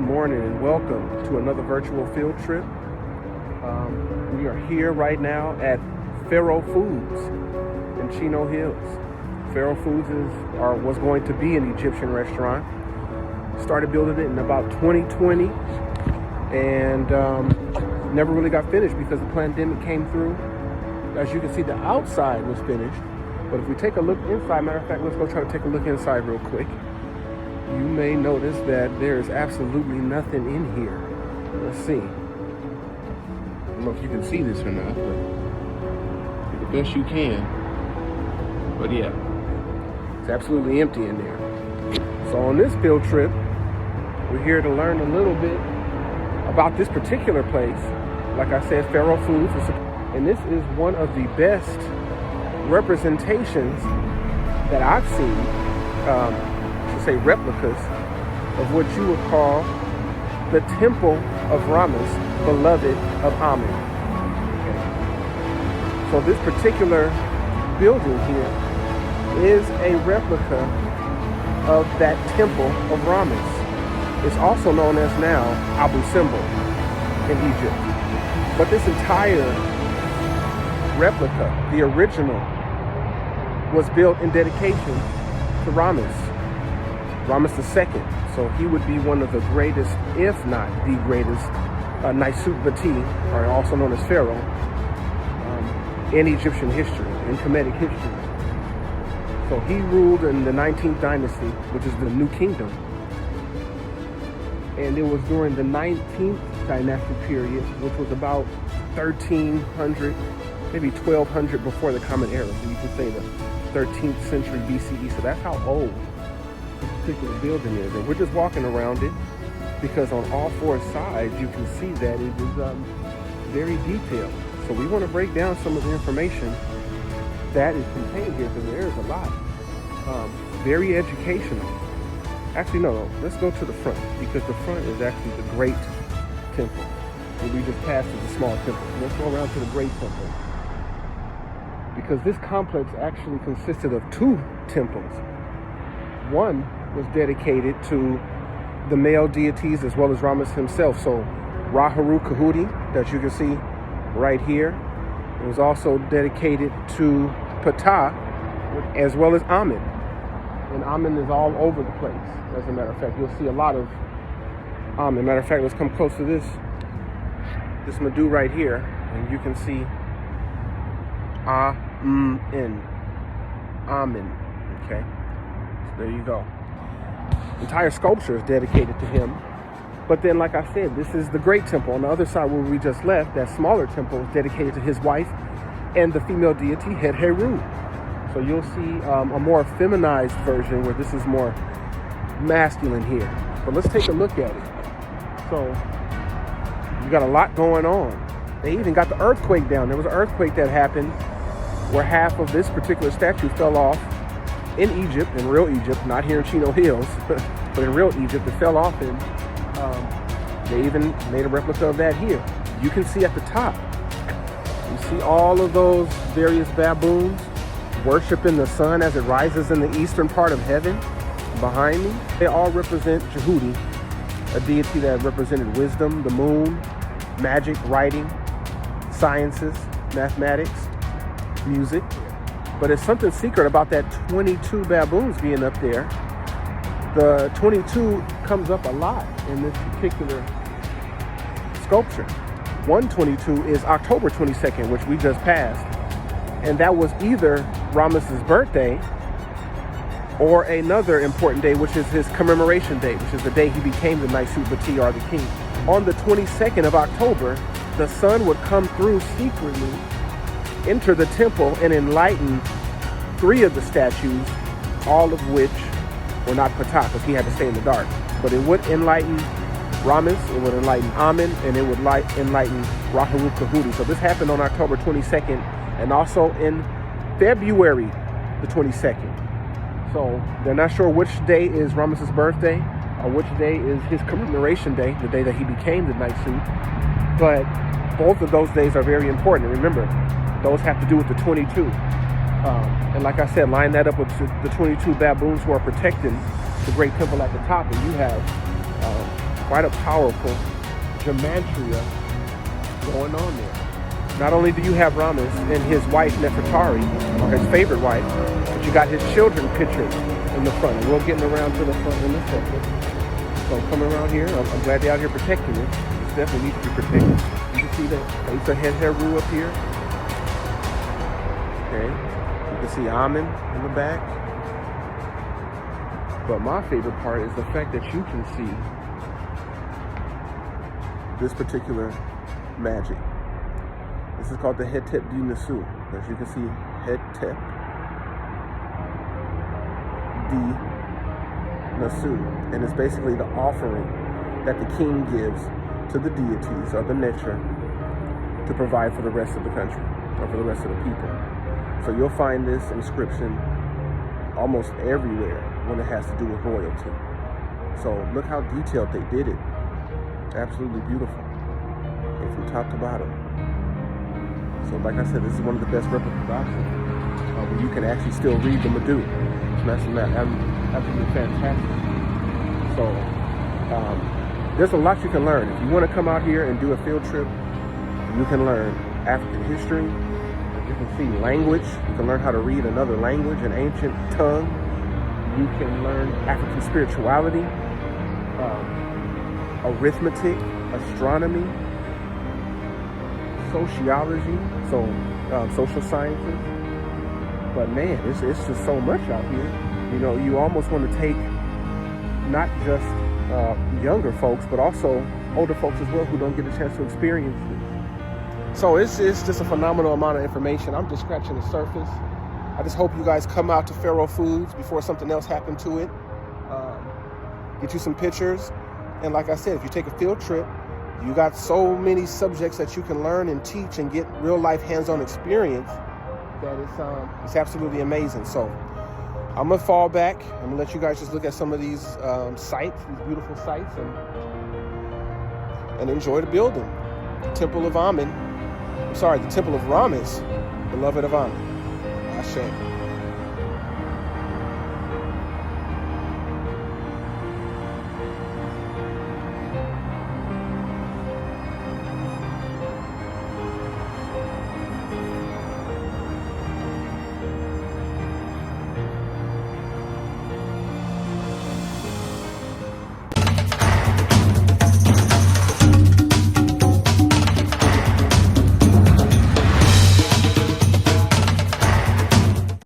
morning and welcome to another virtual field trip. We are here right now at Farou Foods in Chino Hills. Farou Foods was going to be an Egyptian restaurant. Started building it in about 2020 and never really got finished because the pandemic came through. As you can see, the outside was finished, but if we take a look inside, matter of fact, let's go try to take a look inside real quick. You may notice that there is absolutely nothing in here. Let's see. I don't know if you can see this or not, but do the best you can. But yeah, it's absolutely empty in there. So on this field trip, we're here to learn a little bit about this particular place. Like I said, Farou Foods, and this is one of the best representations that I've seen, say replicas of what you would call the temple of Ramses, beloved of Amen. Okay. So this particular building here is a replica of that temple of Ramses. It's also known as now Abu Simbel in Egypt. But this entire replica, the original, was built in dedication to Ramses II. So he would be one of the greatest, if not the greatest, Naisut Bati, or also known as Pharaoh, in Egyptian history, in Kemetic history. So he ruled in the 19th dynasty, which is the New Kingdom. And it was during the 19th dynastic period, which was about 1300, maybe 1200 before the Common Era. So you can say the 13th century BCE. So that's how old this particular building is. And we're just walking around it because on all four sides you can see that it is very detailed. So we want to break down some of the information that is contained here because there is a lot. Very educational. Actually, no, let's go to the front because the front is actually the Great Temple. And we just passed through the small temple. Let's go around to the Great Temple. Because this complex actually consisted of two temples. One was dedicated to the male deities as well as Ramses himself. So Raharu Kahudi, that you can see right here. It was also dedicated to Ptah as well as Amen. And Amen is all over the place. As a matter of fact, you'll see a lot of Amen. Matter of fact, let's come close to this Medu right here, and you can see Amen. Amen. Okay. So there you go. Entire sculpture is dedicated to him. But then, like I said, this is the Great Temple. On the other side where we just left, that smaller temple is dedicated to his wife and the female deity Heru. So you'll see a more feminized version where this is more masculine here. But let's take a look at it. So you got a lot going on. They even got the earthquake down. There was an earthquake that happened where half of this particular statue fell off in Egypt, in real Egypt, not here in Chino Hills, but in real Egypt. It fell off, and they even made a replica of that here. You can see at the top, you see all of those various baboons worshiping the sun as it rises in the eastern part of heaven behind me. They all represent Jehudi, a deity that represented wisdom, the moon, magic, writing, sciences, mathematics, music. But it's something secret about that 22 baboons being up there. The 22 comes up a lot in this particular sculpture. 122 is October 22nd, which we just passed. And that was either Ramses' birthday or another important day, which is his commemoration day, which is the day he became the Naisut Bati, or the king. On the 22nd of October, the sun would come through secretly, enter the temple, and enlighten three of the statues, all of which were not Ptah, because he had to stay in the dark. But it would enlighten Ramses, it would enlighten Amen, and it would enlighten Raharu Kahudi. So this happened on October 22nd, and also in February the 22nd. So they're not sure which day is Ramses' birthday or which day is his commemoration day, the day that he became the Naisut. But both of those days are very important. Remember, those have to do with the 22. And like I said, line that up with the 22 baboons who are protecting the Great Temple at the top, and you have quite a powerful gematria going on there. Not only do you have Ramses and his wife Nefertari, or his favorite wife, but you got his children pictured in the front. And we're getting around to the front in a second. So coming around here, I'm glad they're out here protecting it. It definitely needs to be protected. You can see the face of Heru up here. Okay. You can see Amen in the back. But my favorite part is the fact that you can see this particular magic. This is called the Hetep di Nasu. As you can see, Hetep di Nasu. And it's basically the offering that the king gives to the deities or the Netcher to provide for the rest of the country or for the rest of the people. So you'll find this inscription almost everywhere when it has to do with royalty. So look how detailed they did it. Absolutely beautiful. Okay, from top to bottom. So like I said, this is one of the best replicas I've seen, where you can actually still read the Medu. So that's absolutely fantastic. So there's a lot you can learn. If you want to come out here and do a field trip, you can learn African history. You can see language. You can learn how to read another language, an ancient tongue. You can learn African spirituality, arithmetic, astronomy, sociology, so social sciences. But man, it's just so much out here. You know, you almost want to take not just younger folks, but also older folks as well who don't get a chance to experience it. So it's just a phenomenal amount of information. I'm just scratching the surface. I just hope you guys come out to Farou Foods before something else happened to it. Get you some pictures. And like I said, if you take a field trip, you got so many subjects that you can learn and teach and get real life hands-on experience that it's absolutely amazing. So I'm gonna fall back. I'm gonna let you guys just look at some of these sites, these beautiful sites, and enjoy the building. The Temple of Amen. The Temple of Ramses, beloved of Amen. Ashe.